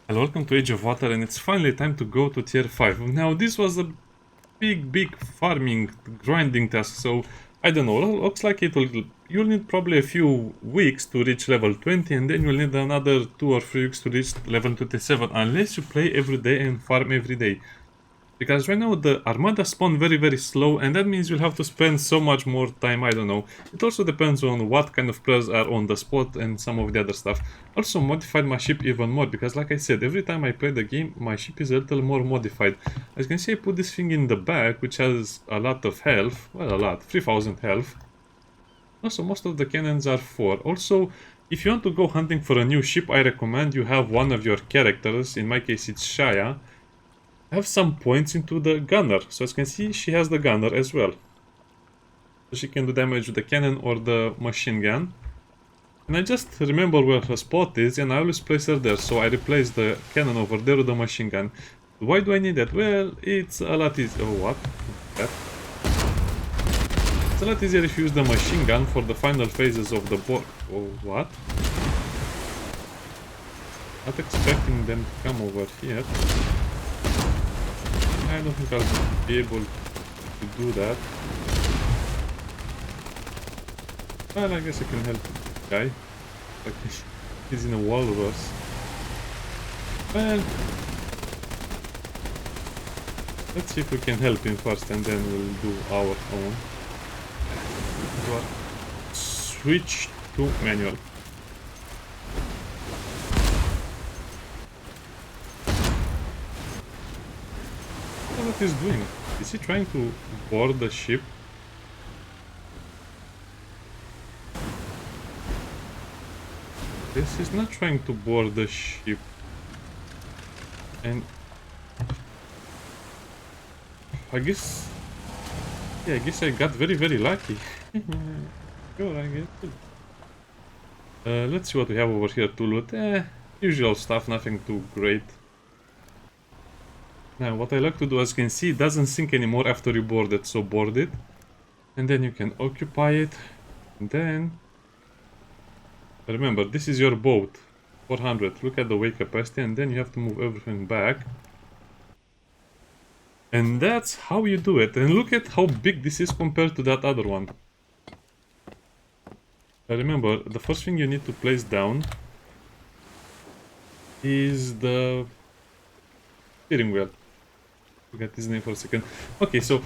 Hello, welcome to Age of Water, and it's finally time to go to tier 5. Now, this was a big farming, grinding task, so I don't know, looks like you'll need probably a few weeks to reach level 20, and then you'll need another 2 or 3 weeks to reach level 27, unless you play every day and farm every day. Because right now the armada spawn very slow, and that means you'll have to spend so much more time, I don't know. It also depends on what kind of players are on the spot and some of the other stuff. Also modified my ship even more, because like I said, every time I play the game, my ship is a little more modified. As you can see, I put this thing in the back, which has a lot of health. Well, a lot, 3000 health. Also, most of the cannons are 4. Also, if you want to go hunting for a new ship, I recommend you have one of your characters, in my case it's Shaya, have some points into the gunner. So as you can see, she has the gunner as well. So she can do damage with the cannon or the machine gun. And I just remember where her spot is, and I always place her there. So I replace the cannon over there with the machine gun. Why do I need that? Well, it's a lot easier. Oh, what? That. It's a lot easier if you use the machine gun for the final phases of the board. Oh, what? Not expecting them to come over here. I don't think I'll be able to do that. Well, I guess I can help the guy. Like he's in a walrus. Well, let's see if we can help him first, and then we'll do our own. Switch to manual. What he's doing? Is he trying to board the ship? Yes, he's not trying to board the ship. And I guess, yeah, I guess I got very lucky. Sure, I guess. Let's see what we have over here to loot. Usual stuff, nothing too great. Now, what I like to do, as you can see, it doesn't sink anymore after you board it, so board it. And then you can occupy it. And then... remember, this is your boat. 400. Look at the weight capacity, and then you have to move everything back. And that's how you do it. And look at how big this is compared to that other one. Remember, the first thing you need to place down is the steering wheel. Forget his name for a second. Okay, so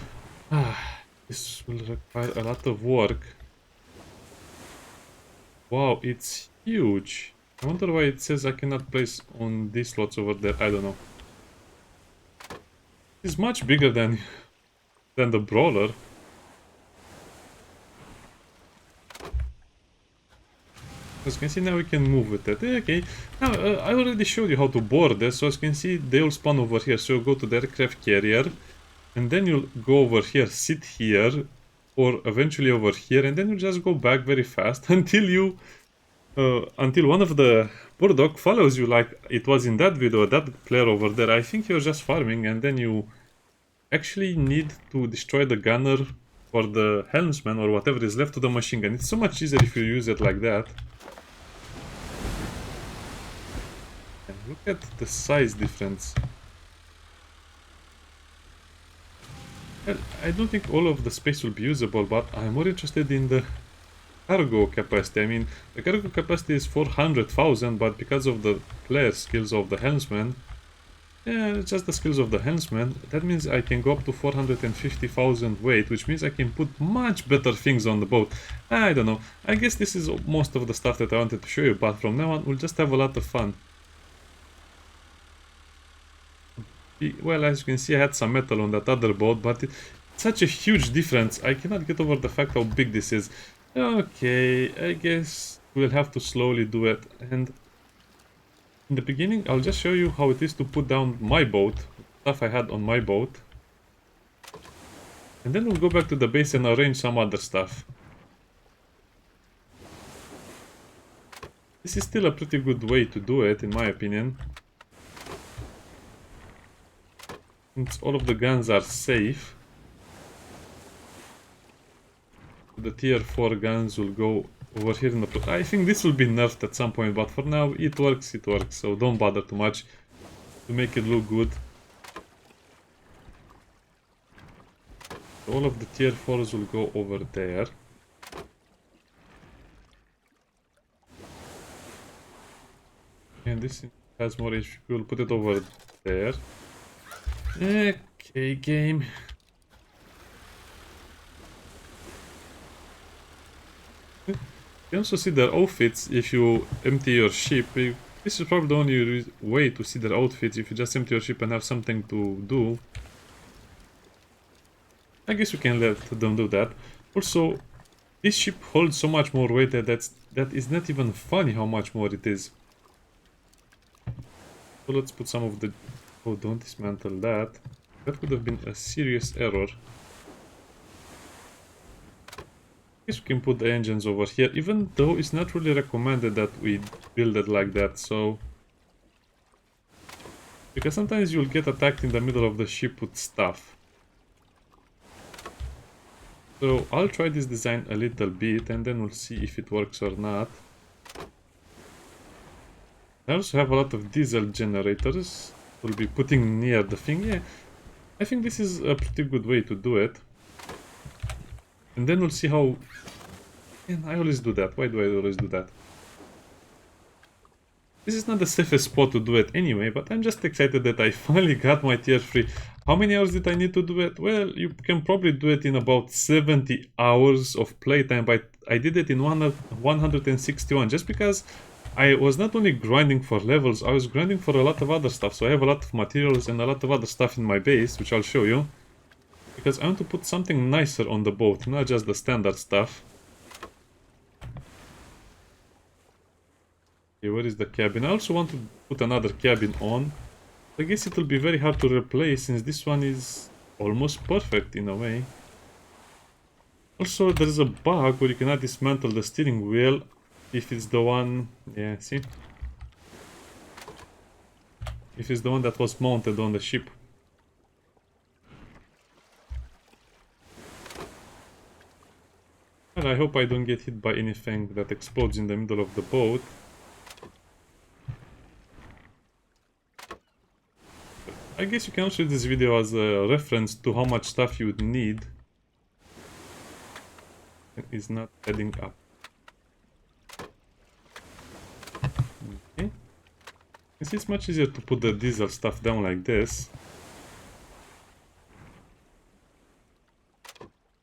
this will require a lot of work. Wow, it's huge. I wonder why it says I cannot place on these slots over there. I don't know. It's much bigger than the brawler. As you can see, now we can move with it. Okay, now I already showed you how to board this, so as you can see, they will spawn over here. So you go to the aircraft carrier, and then you'll go over here, sit here, or eventually over here, and then you just go back very fast until you, until one of the Burdock follows you, like it was in that video, that player over there. I think you're just farming, and then you actually need to destroy the gunner or the helmsman or whatever is left of the machine gun. It's so much easier if you use it like that. Look at the size difference. Well, I don't think all of the space will be usable, but I'm more interested in the cargo capacity. I mean, the cargo capacity is 400,000, but because of the player skills of the helmsman, yeah, it's just the skills of the helmsman, that means I can go up to 450,000 weight, which means I can put much better things on the boat. I don't know. I guess this is most of the stuff that I wanted to show you, but from now on we'll just have a lot of fun. Well, as you can see, I had some metal on that other boat, but it's such a huge difference. I cannot get over the fact how big this is. Okay, I guess we'll have to slowly do it. And in the beginning, I'll just show you how it is to put down my boat, stuff I had on my boat. And then we'll go back to the base and arrange some other stuff. This is still a pretty good way to do it, in my opinion. Since all of the guns are safe, the tier 4 guns will go over here in the... I think this will be nerfed at some point, but for now it works, so don't bother too much. to make it look good. All of the tier 4s will go over there. And this has more HP, we'll put it over there. Okay, game. You can also see their outfits if you empty your ship. This is probably the only way to see their outfits, if you just empty your ship and have something to do. I guess you can let them do that. Also, this ship holds so much more weight that is not even funny how much more it is. So let's put some of the... Oh, don't dismantle that. That would have been a serious error. I guess we can put the engines over here, even though it's not really recommended that we build it like that, so... Because sometimes you'll get attacked in the middle of the ship with stuff. So I'll try this design a little bit and then we'll see if it works or not. I also have a lot of diesel generators. We'll be putting near the thing. Yeah, I think this is a pretty good way to do it. And then we'll see how... And I always do that. Why do I always do that? This is not the safest spot to do it anyway, but I'm just excited that I finally got my tier 3. How many hours did I need to do it? Well, you can probably do it in about 70 hours of playtime, but I did it in 161, just because I was not only grinding for levels, I was grinding for a lot of other stuff. So I have a lot of materials and a lot of other stuff in my base, which I'll show you. Because I want to put something nicer on the boat, not just the standard stuff. Okay, where is the cabin? I also want to put another cabin on. I guess it will be very hard to replace since this one is almost perfect in a way. Also, there's a bug where you cannot dismantle the steering wheel if it's the one... Yeah, see? If it's the one that was mounted on the ship. Well, I hope I don't get hit by anything that explodes in the middle of the boat. I guess you can also use this video as a reference to how much stuff you would need. It's not adding up. Okay. You see, it's much easier to put the diesel stuff down like this.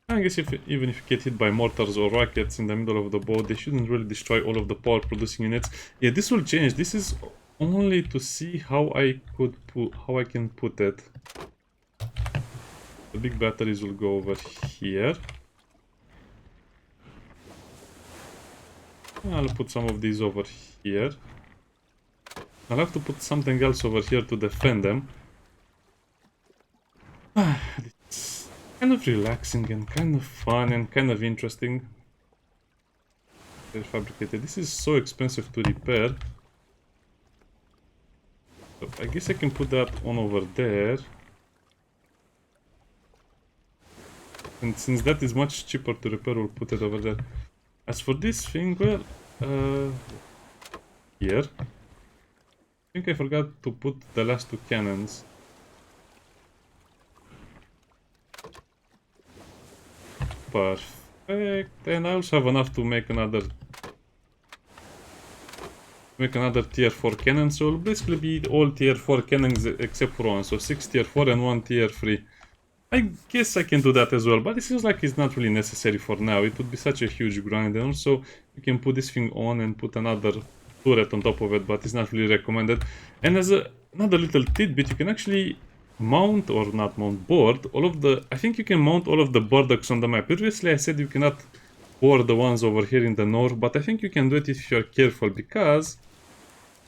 I guess even if you get hit by mortars or rockets in the middle of the boat, they shouldn't really destroy all of the power producing units. Yeah, this will change. This is only to see how I can put it. The big batteries will go over here. I'll put some of these over here. I'll have to put something else over here to defend them. It's kind of relaxing and kind of fun and kind of interesting. They're fabricated. This is so expensive to repair. So I guess I can put that on over there. And since that is much cheaper to repair, we'll put it over there. As for this thing, well, here. I think I forgot to put the last two cannons. Perfect. And I also have enough to make another tier 4 cannon. So it'll basically be all tier 4 cannons except for one. So 6 tier 4 and 1 tier 3. I guess I can do that as well, but it seems like it's not really necessary for now. It would be such a huge grind, and also you can put this thing on and put another turret on top of it, but it's not really recommended. And as another little tidbit, you can actually mount, or not mount, board all of the... I think you can mount all of the Burdocks on the map. Previously I said you cannot board the ones over here in the north, but I think you can do it if you're careful, because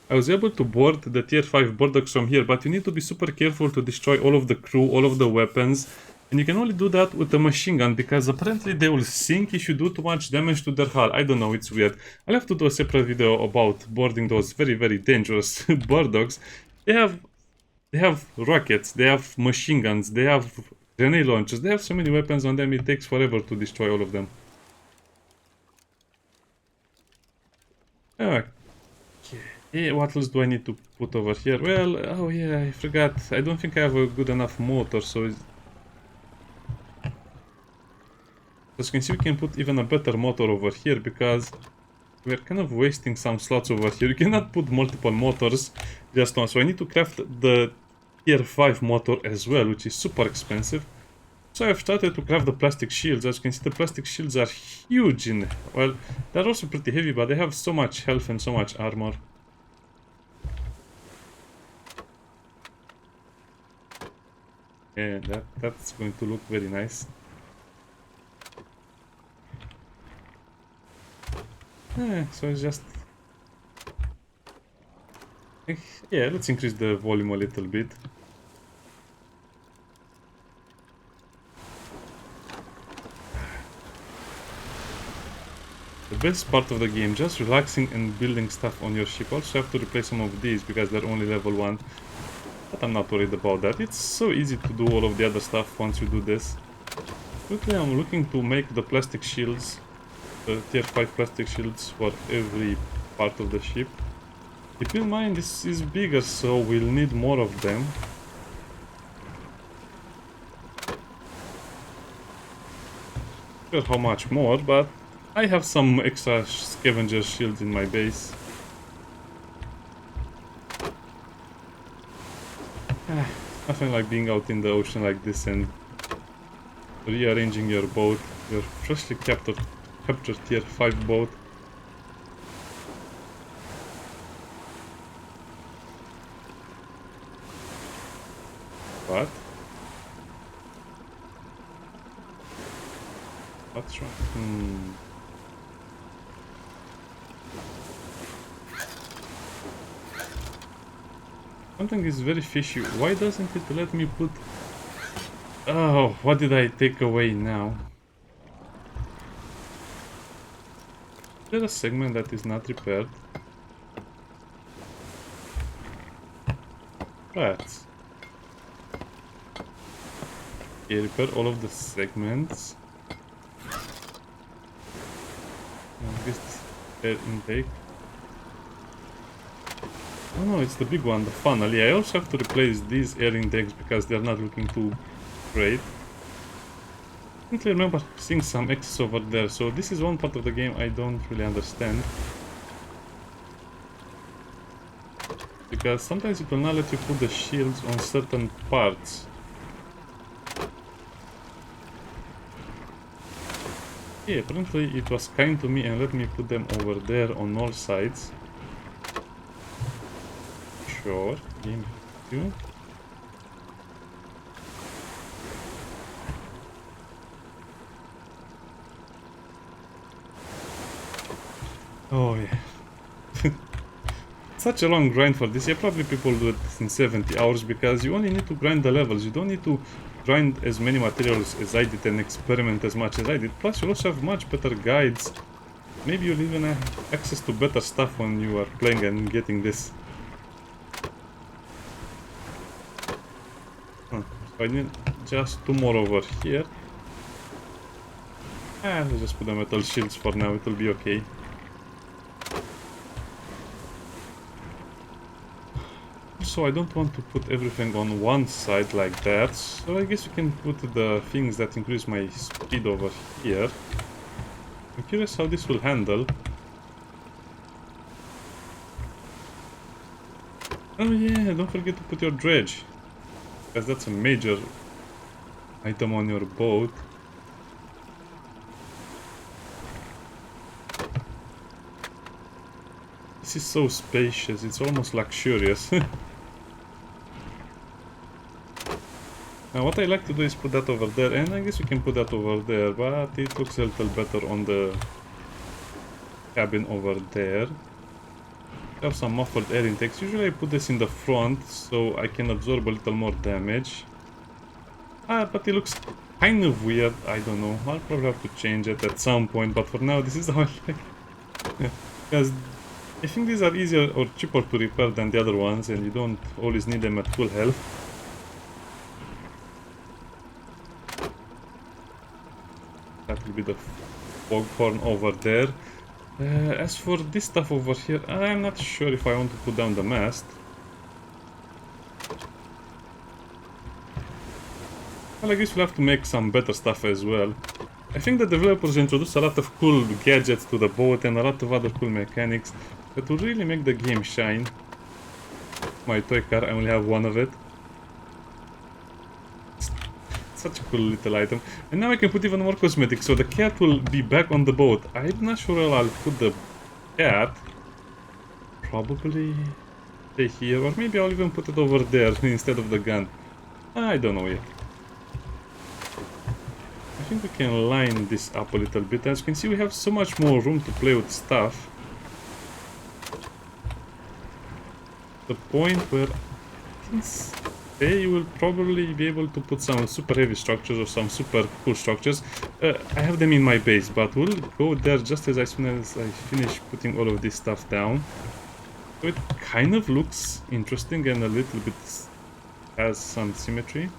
I was able to board the tier 5 Burdocks from here, but you need to be super careful to destroy all of the crew, all of the weapons, and you can only do that with a machine gun, because apparently they will sink if you do too much damage to their hull. I don't know, it's weird. I'll have to do a separate video about boarding those very, very dangerous Burdocks. They have rockets, they have machine guns, they have grenade launchers, they have so many weapons on them, it takes forever to destroy all of them. Yeah, what else do I need to put over here? Well, oh yeah, I forgot. I don't think I have a good enough motor, so as you can see, we can put even a better motor over here because we're kind of wasting some slots over here. You cannot put multiple motors just on, so I need to craft the tier 5 motor as well, which is super expensive. So I've started to craft the plastic shields. As you can see, the plastic shields are huge in, well, they're also pretty heavy, but they have so much health and so much armor. Yeah, that's going to look very nice. So it's just... yeah, let's increase the volume a little bit. The best part of the game, just relaxing and building stuff on your ship. Also have to replace some of these because they're only level 1. But I'm not worried about that. It's so easy to do all of the other stuff once you do this. Quickly, I'm looking to make the plastic shields, the tier 5 plastic shields for every part of the ship. Keep in mind, this is bigger, so we'll need more of them. Not sure how much more, but I have some extra scavenger shields in my base. Nothing like being out in the ocean like this and rearranging your boat, your freshly captured tier 5 boat. What? What's wrong? Something is very fishy. Why doesn't it let me put... oh, what did I take away now? Is there a segment that is not repaired? Rats. Okay, repair all of the segments. This air intake. Oh no, it's the big one, the funnel. Yeah, I also have to replace these air intakes because they're not looking too great. I think I remember seeing some X's over there, so this is one part of the game I don't really understand. Because sometimes it will not let you put the shields on certain parts. Yeah, apparently it was kind to me and let me put them over there on all sides. Sure, game 2. Oh yeah. Such a long grind for this. Yeah, probably people do it in 70 hours because you only need to grind the levels. You don't need to grind as many materials as I did and experiment as much as I did. Plus you also have much better guides. Maybe you'll even have access to better stuff when you are playing and getting this. So I need just 2 more over here. Let's just put the metal shields for now, it'll be okay. So I don't want to put everything on one side like that, so I guess we can put the things that increase my speed over here. I'm curious how this will handle. Oh yeah, don't forget to put your dredge, because that's a major item on your boat. This is so spacious, it's almost luxurious. Now what I like to do is put that over there, and I guess we can put that over there, but it looks a little better on the cabin over there. I have some muffled air intakes. Usually I put this in the front so I can absorb a little more damage. But it looks kind of weird, I don't know. I'll probably have to change it at some point, but for now this is how I like it. Because I think these are easier or cheaper to repair than the other ones, and you don't always need them at full health. That will be the foghorn over there. As for this stuff over here, I'm not sure if I want to put down the mast. Well, I guess we'll have to make some better stuff as well. I think the developers introduced a lot of cool gadgets to the boat and a lot of other cool mechanics that will really make the game shine. My toy car, I only have one of it. Such a cool little item. And now I can put even more cosmetics, so the cat will be back on the boat. I'm not sure where I'll put the cat. Probably stay here, or maybe I'll even put it over there instead of the gun. I don't know yet. I think we can line this up a little bit. As you can see, we have so much more room to play with stuff. The point where you will probably be able to put some super heavy structures or some super cool structures. I have them in my base, but we'll go there just as soon as I finish putting all of this stuff down. So it kind of looks interesting and a little bit has some symmetry.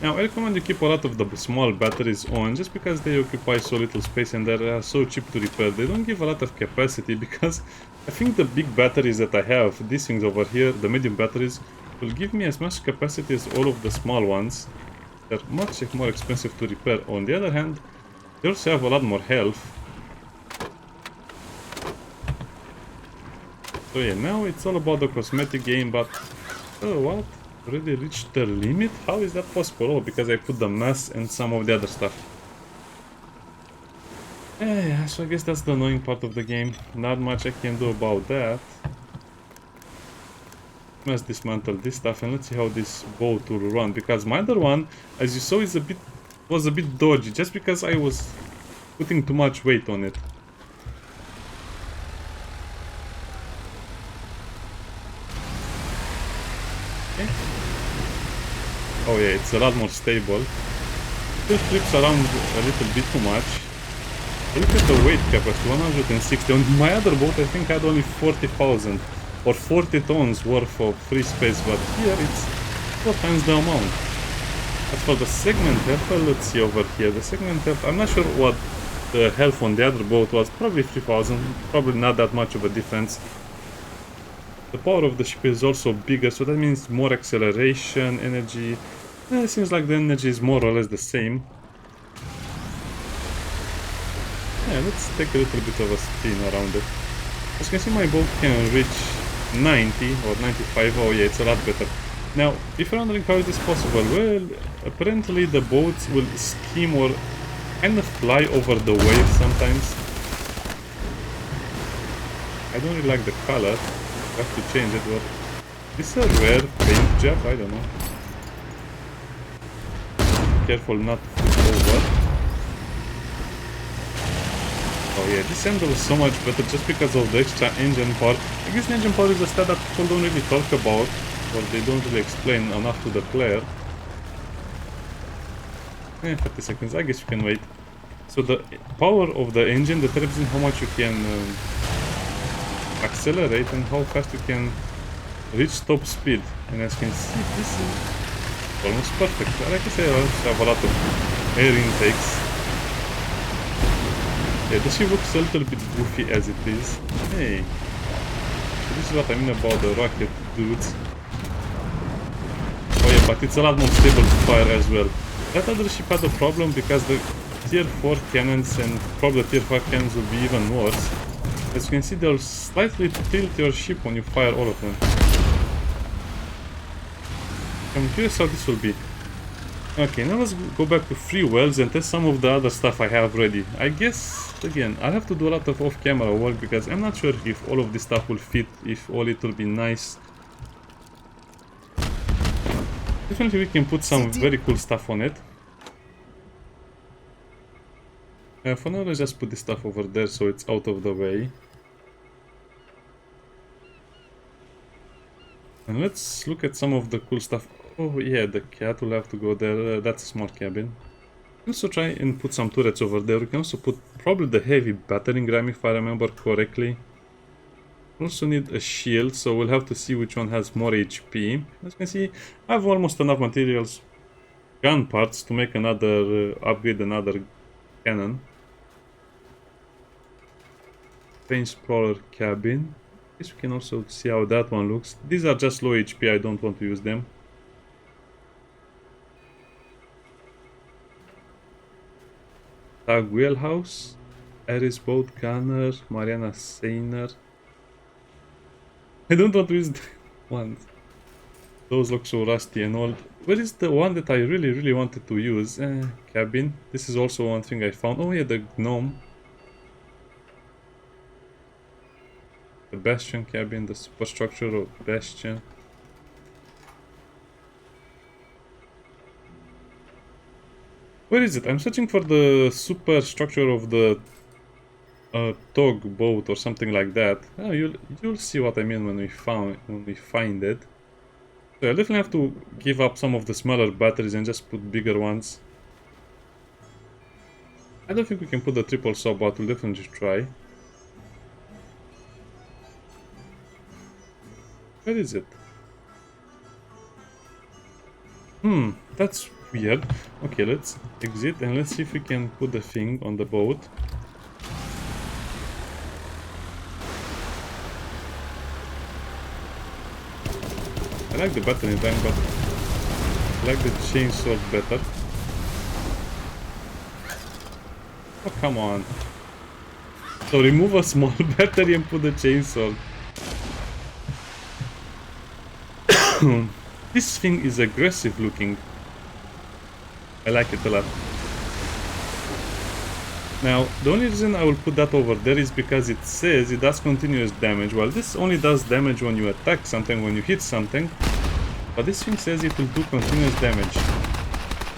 Now I recommend you keep a lot of the small batteries on just because they occupy so little space and they're so cheap to repair. They don't give a lot of capacity because I think the big batteries that I have, these things over here, the medium batteries, will give me as much capacity as all of the small ones. They're much more expensive to repair. On the other hand, they also have a lot more health. So yeah, now it's all about the cosmetic game, but... oh, what? Already reached the limit? How is that possible? Oh, because I put the mass and some of the other stuff. Yeah, so I guess that's the annoying part of the game. Not much I can do about that. Let's dismantle this stuff and let's see how this boat will run. Because my other one, as you saw, was a bit dodgy just because I was putting too much weight on it. Okay. Oh yeah, it's a lot more stable. Still flips around a little bit too much. Look at the weight capacity, 160. On my other boat I think I had only 40,000 or 40 tons worth of free space, but here it's 4 times the amount. As for the segment health, well, let's see over here. The segment health, I'm not sure what the health on the other boat was, probably 3,000, probably not that much of a difference. The power of the ship is also bigger, so that means more acceleration, energy. It seems like the energy is more or less the same. Yeah, let's take a little bit of a spin around it. As you can see, my boat can reach 90 or 95. Oh yeah, it's a lot better. Now, if you're wondering how is this possible, well, apparently the boats will skim or kind of fly over the waves sometimes. I don't really like the color. I have to change it, but this is a rare paint job, I don't know. Careful not to flip over. Oh yeah, this handle is so much better just because of the extra engine power. I guess the engine power is a stat that people don't really talk about, or they don't really explain enough to the player. 30 seconds, I guess you can wait. So the power of the engine determines how much you can accelerate and how fast you can reach top speed. And as you can see, this is almost perfect. Like I say, I also have a lot of air intakes. Yeah, the ship looks a little bit goofy as it is. Hey, this is what I mean about the rocket dudes. Oh yeah, but it's a lot more stable to fire as well. That other ship had a problem because the tier 4 cannons and probably the tier 5 cannons will be even worse. As you can see, they'll slightly tilt your ship when you fire all of them. I'm curious how this will be. Okay, now let's go back to free wells and test some of the other stuff I have ready. I guess, again, I'll have to do a lot of off-camera work because I'm not sure if all of this stuff will fit, if all it will be nice. Definitely we can put some very cool stuff on it. For now, let's just put this stuff over there so it's out of the way. And let's look at some of the cool stuff. Oh yeah, the cat will have to go there. That's a small cabin. Also try and put some turrets over there. We can also put probably the heavy battering ram if I remember correctly. Also need a shield, so we'll have to see which one has more HP. As you can see, I have almost enough materials, gun parts to make another upgrade, another cannon. Range Explorer cabin. I guess we can also see how that one looks. These are just low HP, I don't want to use them. Tag Wheelhouse. Aris Boat Gunner. Mariana Seiner. I don't want to use the ones. Those look so rusty and old. Where is the one that I really wanted to use? Cabin. This is also one thing I found. Oh yeah, the gnome. The Bastion cabin, the superstructure of Bastion. Where is it? I'm searching for the superstructure of the Tugboat or something like that. Oh, you'll see what I mean when we find it. So I definitely have to give up some of the smaller batteries and just put bigger ones. I don't think we can put the triple saw, but we'll definitely try. Where is it? That's weird. Okay, let's exit and let's see if we can put the thing on the boat. I like the battering tank, but I like the chainsaw better. Oh, come on. So remove a small battery and put the chainsaw. This thing is aggressive looking. I like it a lot. Now, the only reason I will put that over there is because it says it does continuous damage. Well, this only does damage when you attack something, when you hit something. But this thing says it will do continuous damage.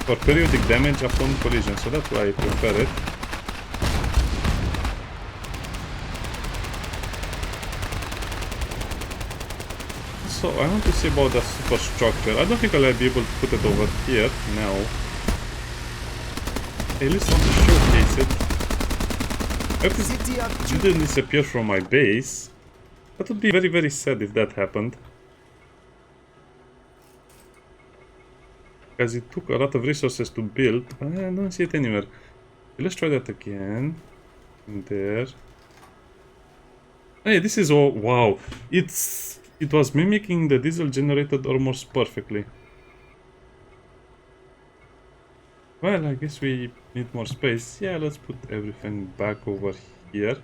For periodic damage upon collision, so that's why I prefer it. So, I want to see about the superstructure. I don't think I'll be able to put it over here now. At least want to showcase it. If it didn't disappear from my base, that would be very sad if that happened. Because it took a lot of resources to build. I don't see it anywhere. Let's try that again. There. Hey, this is all. Wow. It was mimicking the diesel generated almost perfectly. Well, I guess we need more space. Yeah, let's put everything back over here.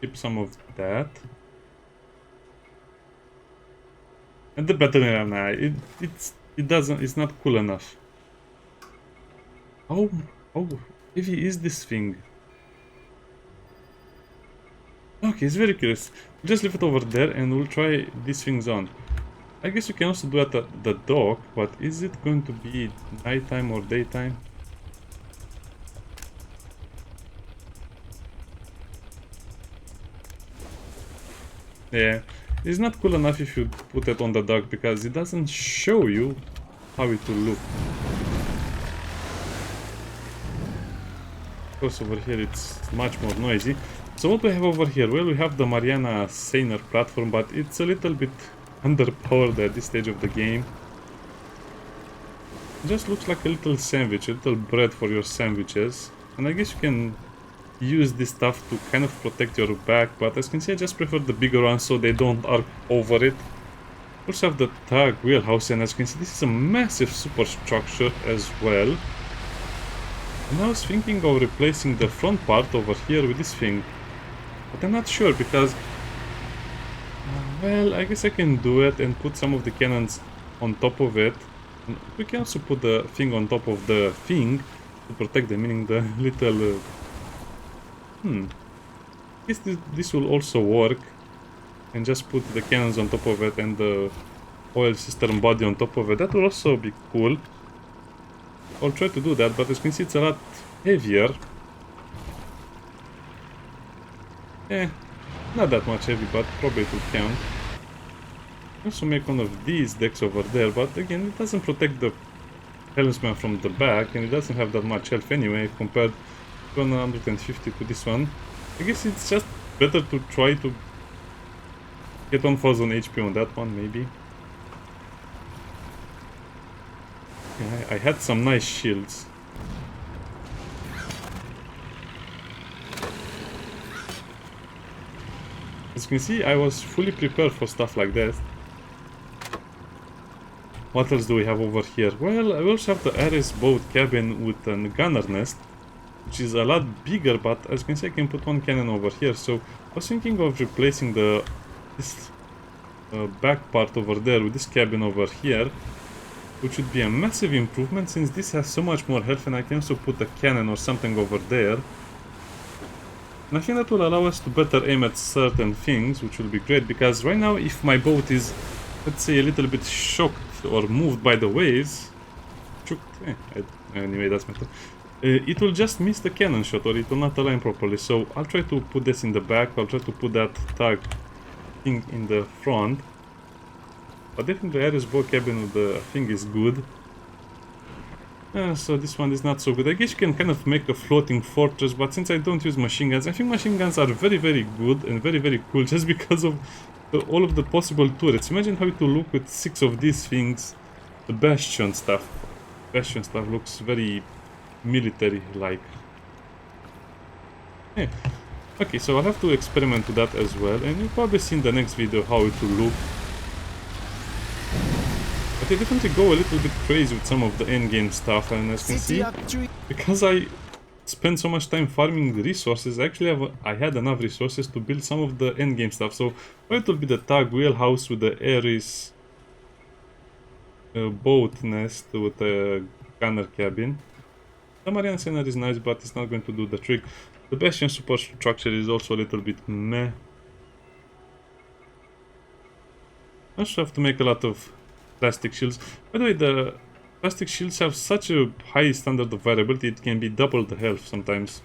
Keep some of that. And the battery RAM, it's not cool enough. Oh, heavy is this thing? Okay, it's very curious. Just leave it over there and we'll try these things on. I guess you can also do it at the dock, but is it going to be nighttime or daytime? Yeah, it's not cool enough if you put it on the dock because it doesn't show you how it will look. Of course, over here it's much more noisy. So what we have over here? Well, we have the Mariana Seiner platform, but it's a little bit underpowered at this stage of the game. It just looks like a little sandwich, a little bread for your sandwiches. And I guess you can use this stuff to kind of protect your back, but as you can see I just prefer the bigger ones so they don't arc over it. We also have the Tag Wheelhouse, and as you can see this is a massive superstructure as well. And I was thinking of replacing the front part over here with this thing. But I'm not sure because... well, I guess I can do it and put some of the cannons on top of it. And we can also put the thing on top of the thing to protect them, meaning the little... I guess this will also work. And just put the cannons on top of it and the oil cistern body on top of it. That will also be cool. I'll try to do that, but as you can see it's a lot heavier. Not that much heavy, but probably it will count. Also make one of these decks over there, but again it doesn't protect the helmsman from the back, and it doesn't have that much health anyway compared to 150 to this one. I guess it's just better to try to get 1000 HP on that one, maybe. Yeah, I had some nice shields. As you can see, I was fully prepared for stuff like that. What else do we have over here? Well, I also have the Ares boat cabin with a gunner nest, which is a lot bigger, but as you can see, I can put one cannon over here. So I was thinking of replacing this back part over there with this cabin over here, which would be a massive improvement since this has so much more health, and I can also put a cannon or something over there. And I think that will allow us to better aim at certain things, which will be great, because right now if my boat is, let's say, a little bit shocked or moved by the waves, anyway, that's matter. It will just miss the cannon shot, or it will not align properly. So I'll try to put this in the back, I'll try to put that tag thing in the front. But definitely the Ares bow cabin with the thing is good. So this one is not so good. I guess you can kind of make a floating fortress, but since I don't use machine guns, I think machine guns are very, very good and very, very cool just because of all of the possible turrets. Imagine how it will look with 6 of these things. The bastion stuff. Bastion stuff looks very military-like. Yeah. Okay, so I'll have to experiment with that as well, and you'll probably see in the next video how it will look. But I definitely go a little bit crazy with some of the endgame stuff, and as you can see, because I spent so much time farming the resources, actually I had enough resources to build some of the endgame stuff. So it will be the tag wheelhouse with the Ares boat nest with a gunner cabin. The Marian Center is nice, but it's not going to do the trick. The Bastion superstructure is also a little bit meh. I also have to make a lot of plastic shields. By the way, the plastic shields have such a high standard of variability, it can be double the health sometimes.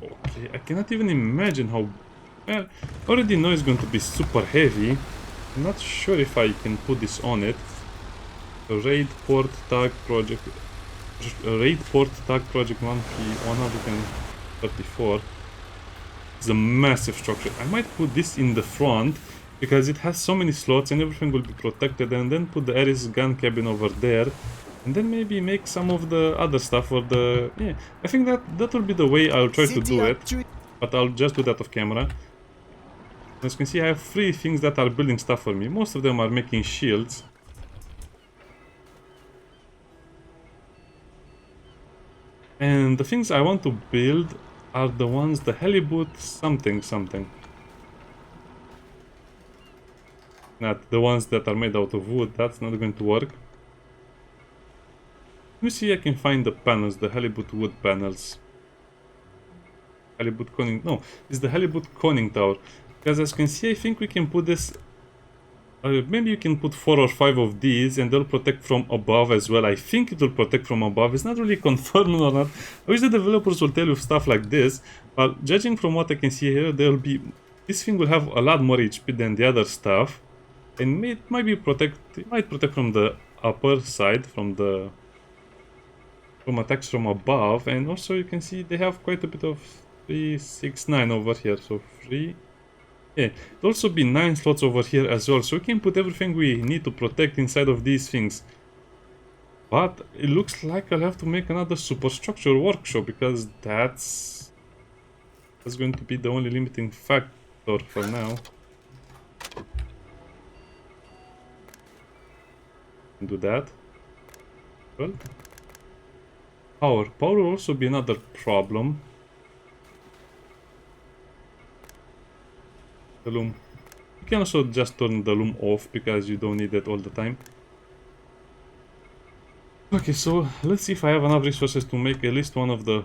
Okay, I cannot even imagine how... Well, I already know it's going to be super heavy. I'm not sure if I can put this on it. Raid port tag project 134. It's a massive structure. I might put this in the front because it has so many slots and everything will be protected, and then put the Ares gun cabin over there, and then maybe make some of the other stuff for the... Yeah, I think that will be the way I'll try to do it, but I'll just do that off camera. As you can see, I have 3 things that are building stuff for me. Most of them are making shields. And the things I want to build are the ones, the halibut something. Not the ones that are made out of wood, that's not going to work. Let me see if I can find the panels, the halibut wood panels. Halibut conning, no, it's the halibut conning tower. Because as you can see, I think we can put this... maybe you can put 4 or 5 of these and they'll protect from above as well. I think it will protect from above. It's not really confirmed or not. I wish the developers will tell you stuff like this. But judging from what I can see here, there will be... This thing will have a lot more HP than the other stuff. And it might be it might protect from the upper side, from attacks from above. And also you can see they have quite a bit of 3, 6, 9 over here. So 3... Yeah, there'll also be 9 slots over here as well, so we can put everything we need to protect inside of these things. But it looks like I'll have to make another superstructure workshop, because that's going to be the only limiting factor for now. Do that. Well, power will also be another problem. The loom. You can also just turn the loom off because you don't need it all the time. Okay, so let's see if I have enough resources to make at least one of the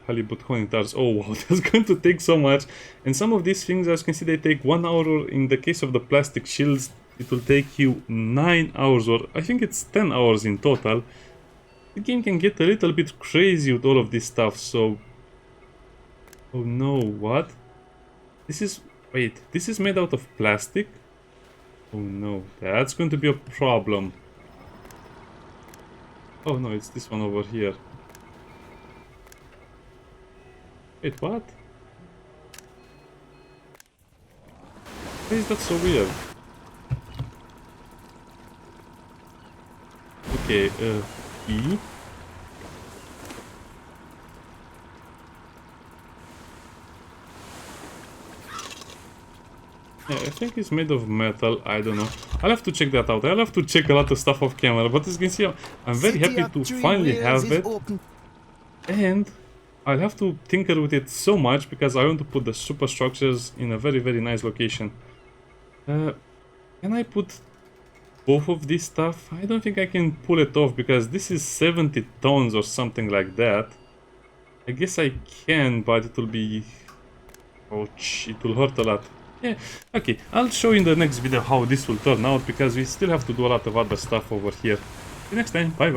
halibut honing towers. Oh wow, that's going to take so much. And some of these things, as you can see, they take 1 hour. Or in the case of the plastic shields, it will take you 9 hours, or I think it's 10 hours in total. The game can get a little bit crazy with all of this stuff, so... Oh no, what? This is... Wait, this is made out of plastic? Oh no, that's going to be a problem. Oh no, it's this one over here. Wait, what? Why is that so weird? Okay, E. Yeah, I think it's made of metal, I don't know. I'll have to check that out. I'll have to check a lot of stuff off camera, but as you can see, I'm very happy to finally have it. And I'll have to tinker with it so much because I want to put the superstructures in a very, very nice location. Can I put both of this stuff? I don't think I can pull it off because this is 70 tons or something like that. I guess I can, but it will be... ouch, it will hurt a lot. Yeah, okay, I'll show you in the next video how this will turn out because we still have to do a lot of other stuff over here. See you next time, bye bye.